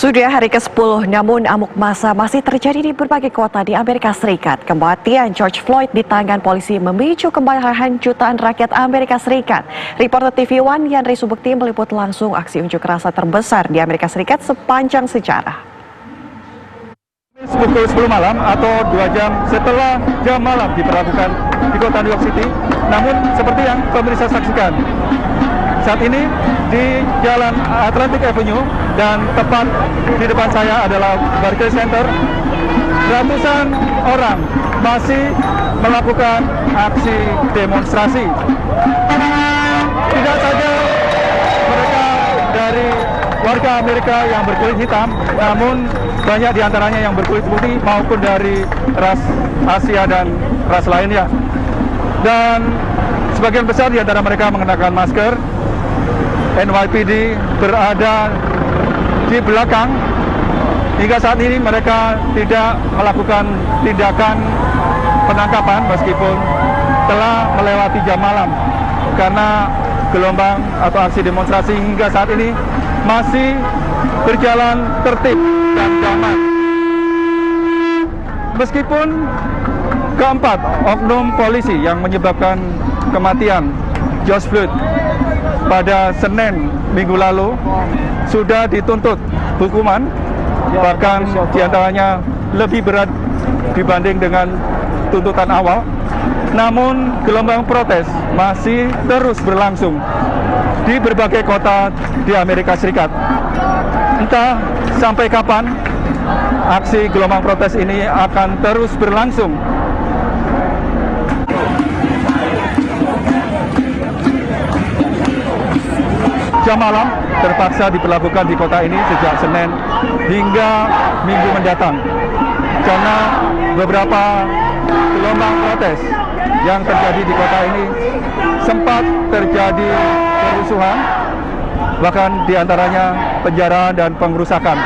Sudah hari ke-10, namun amuk massa masih terjadi di berbagai kota di Amerika Serikat. Kematian George Floyd di tangan polisi memicu kemarahan jutaan rakyat Amerika Serikat. Reporter TV One Yandri Subekti meliput langsung aksi unjuk rasa terbesar di Amerika Serikat sepanjang sejarah. Pukul 10 malam atau 2 jam setelah jam malam diberlakukan di kota New York City. Namun seperti yang pemirsa saksikan, saat ini di Jalan Atlantic Avenue dan tepat di depan saya adalah Barclays Center, ratusan orang masih melakukan aksi demonstrasi. Tidak saja mereka dari warga Amerika yang berkulit hitam, namun banyak diantaranya yang berkulit putih maupun dari ras Asia dan ras lainnya. Dan sebagian besar di antara mereka mengenakan masker. NYPD berada di belakang. Hingga saat ini mereka tidak melakukan tindakan penangkapan meskipun telah melewati jam malam, karena gelombang atau aksi demonstrasi hingga saat ini masih berjalan tertib dan damai. Meskipun keempat oknum polisi yang menyebabkan kematian George Floyd pada Senin minggu lalu sudah dituntut hukuman, bahkan diantaranya lebih berat dibanding dengan tuntutan awal. Namun gelombang protes masih terus berlangsung di berbagai kota di Amerika Serikat. Entah sampai kapan aksi gelombang protes ini akan terus berlangsung. Jam malam terpaksa diberlakukan di kota ini sejak Senin hingga Minggu mendatang, karena beberapa gelombang protes yang terjadi di kota ini sempat terjadi kerusuhan, bahkan diantaranya penjarahan dan pengrusakan.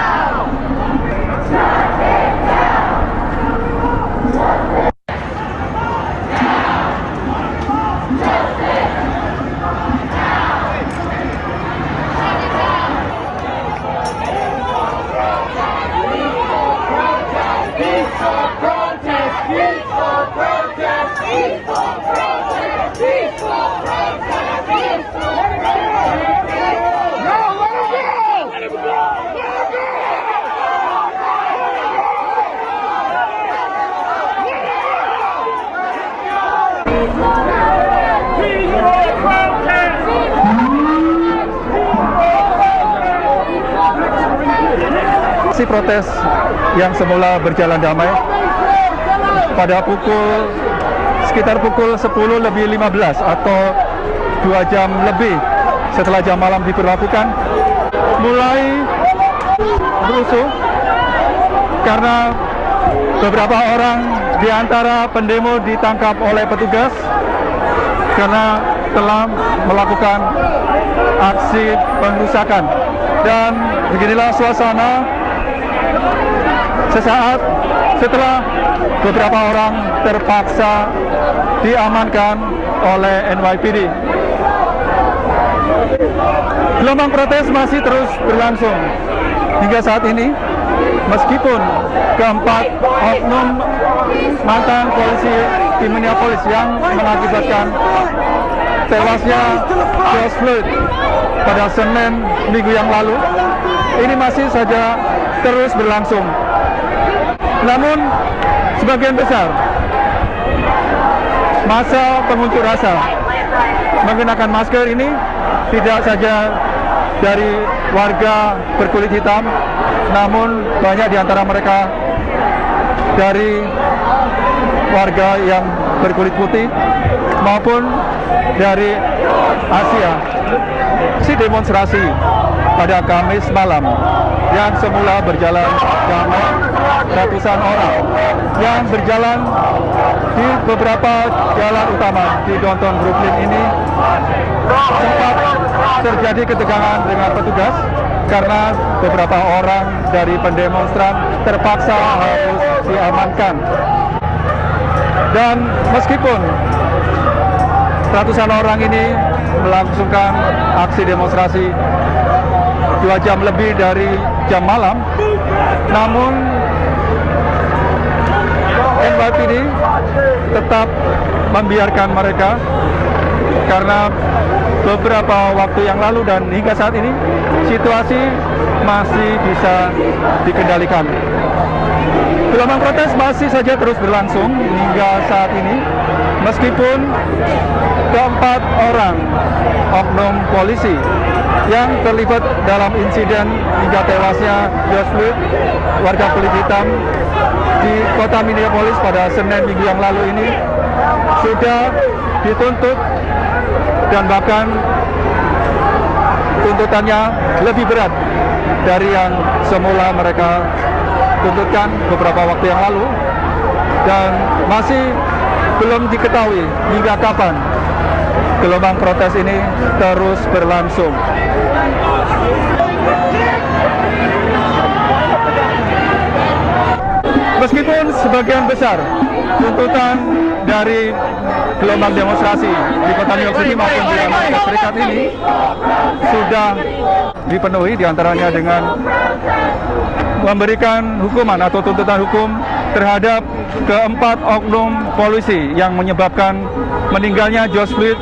Aksi protes yang semula berjalan damai pada sekitar pukul 10:15 atau 2 jam lebih setelah jam malam diberlakukan, mulai berusuh karena beberapa orang di antara pendemo ditangkap oleh petugas karena telah melakukan aksi pengerusakan. Dan beginilah suasana sesaat setelah beberapa orang terpaksa diamankan oleh NYPD. Gelombang protes masih terus berlangsung hingga saat ini, meskipun keempat oknum mantan polisi di Minneapolis yang mengakibatkan tewasnya George Floyd pada Senin minggu yang lalu ini masih saja terus berlangsung. Namun sebagian besar massa pengunjuk rasa mengenakan masker ini tidak saja dari warga berkulit hitam, namun banyak di antara mereka dari warga yang berkulit putih maupun dari Asia. Aksi demonstrasi pada Kamis malam yang semula berjalan damai, ratusan orang yang berjalan di beberapa jalan utama di downtown Brooklyn ini sempat terjadi ketegangan dengan petugas karena beberapa orang dari pendemonstran terpaksa harus diamankan. Dan meskipun ratusan orang ini melangsungkan aksi demonstrasi 2 jam lebih dari jam malam, namun NYPD tetap membiarkan mereka karena beberapa waktu yang lalu dan hingga saat ini situasi masih bisa dikendalikan. Gelombang protes masih saja terus berlangsung hingga saat ini, meskipun keempat orang oknum polisi yang terlibat dalam insiden hingga tewasnya George Floyd, warga kulit hitam di kota Minneapolis pada Senin minggu yang lalu ini sudah dituntut dan bahkan tuntutannya lebih berat dari yang semula mereka tuntutkan beberapa waktu yang lalu, dan masih belum diketahui hingga kapan gelombang protes ini terus berlangsung. Meskipun sebagian besar tuntutan dari gelombang demonstrasi di kota New York City maupun di Amerika Serikat ini sudah dipenuhi, diantaranya dengan memberikan hukuman atau tuntutan hukum terhadap keempat oknum polisi yang menyebabkan meninggalnya George Floyd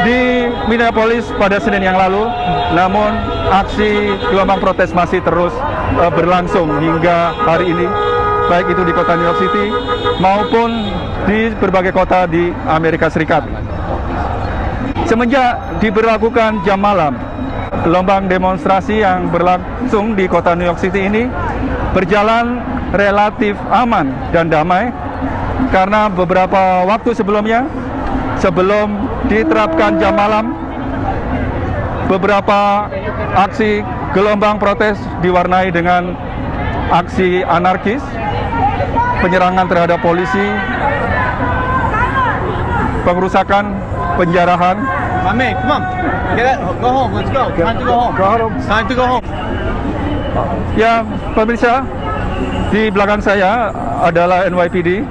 di Minneapolis pada Senin yang lalu. Namun aksi gelombang protes masih terus berlangsung hingga hari ini, baik itu di kota New York City maupun di berbagai kota di Amerika Serikat. Semenjak diberlakukan jam malam, gelombang demonstrasi yang berlangsung di kota New York City ini berjalan relatif aman dan damai, karena beberapa waktu sebelumnya, sebelum diterapkan jam malam, beberapa aksi gelombang protes diwarnai dengan aksi anarkis, penyerangan terhadap polisi, pengrusakan, penjarahan. Mami, come on. Go home. Let's go. Time to go home. Time to go home. Ya, pemirsa, di belakang saya adalah NYPD.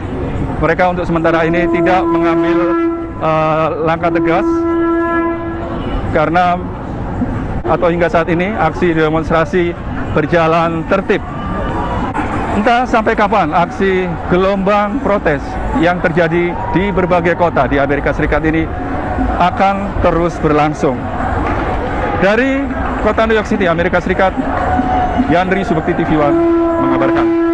Mereka untuk sementara ini tidak mengambil langkah tegas karena atau hingga saat ini aksi demonstrasi berjalan tertib. Entah sampai kapan aksi gelombang protes yang terjadi di berbagai kota di Amerika Serikat ini akan terus berlangsung. Dari kota New York City, Amerika Serikat, Yandri Subekti TV One mengabarkan.